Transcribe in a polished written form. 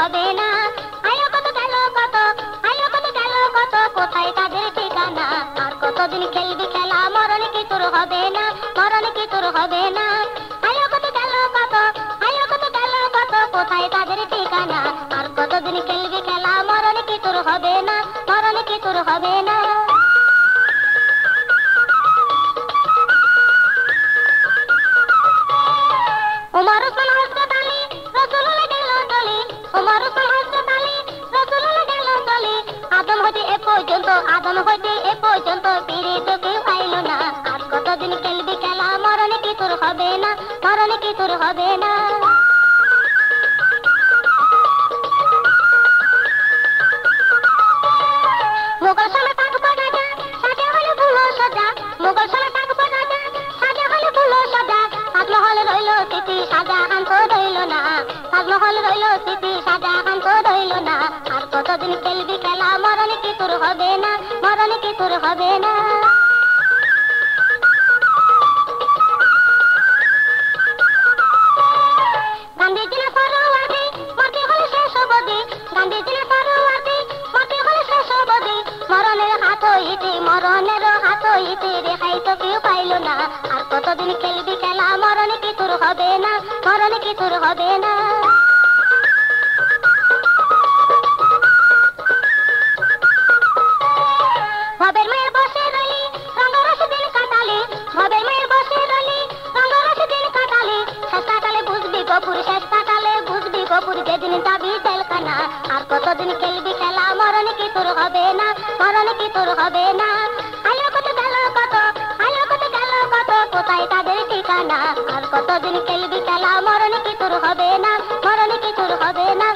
হবে না। আইলো কত গেল কত, আইলো কত গেল কত, কোথায় তাদের ঠিকানা? আর কতদিন খেলবি খেলা, মরণ কি তোর হবে না, মরণ কি তোর হবে না। আইলো কত গেল কত, আইলো কত গেল কত, কোথায় তাদের ঠিকানা? আর কতদিন খেলবি খেলা, মরণ কি তোর হবে না, মরণ কি তোর হবে না। ওমর ওসমান হাসপাতালে রাসূলুল্লাহ গেল চলে, ওমর ওসমান হাসপাতালে রাসূলুল্লাহ গেল চলে। আদম হইতে এ পর্যন্ত, আদম হইতে এ পর্যন্ত ফিরে তো কেউ আইলো না। আর কতদিন খেলবি খেলা, মরণ কি তোর হবে না, মরণ কি তোর হবে না। মোগল সময় থাকবো রাজা, সাজা হলে ভুলো সজা, মোগল সময় থাকবো রাজা, সাজা হলে ভুলো সজা। তাজমহল রইল স্মৃতি, শাহজাহান তো রইল না, তাজমহল রইল স্মৃতি, শাহজাহান তো রইল না। আর কতদিন খেলবি খেলা, মরণ কি তোর হবে না, মরণ কি তোর হবে না। গান্ধীজি না সরোয়ার্দী, মরতে হলে শেষ অবধি, গান্ধীজি না সরোয়ার্দী, মরতে হলে শেষ অবধি। মরণের হাত হইতে, মরণের হাত হইতে রেহাই তো কেউ পাইল না। আর কতদিন খেলবি খেলা, মরণ কি তোর হবে না, মরণ কি তোর হবে না। ভবের মেয়ের বসে রইলি, রঙ্গরস দিন কাটালি, ভবের মেয়ের বসে রইলি, রঙ্গরস দিন কাটালি। শেষ কাটালে বুঝবি গপুর, শেষ কাটালে বুঝবি গপুর, যেদিন যাবি জেলখানা। আর কতদিন খেলবি খেলা, মরণ কি তোর হবে না, মরণ কি তোর হবে না। আইলো কত গেল কত, আইলো কত গেল কত, কোথায় তাদের ঠিকানা? আর কতদিন খেলবি খেলা, মরণ কি তোর হবে না, মরণ কি তোর হবে না।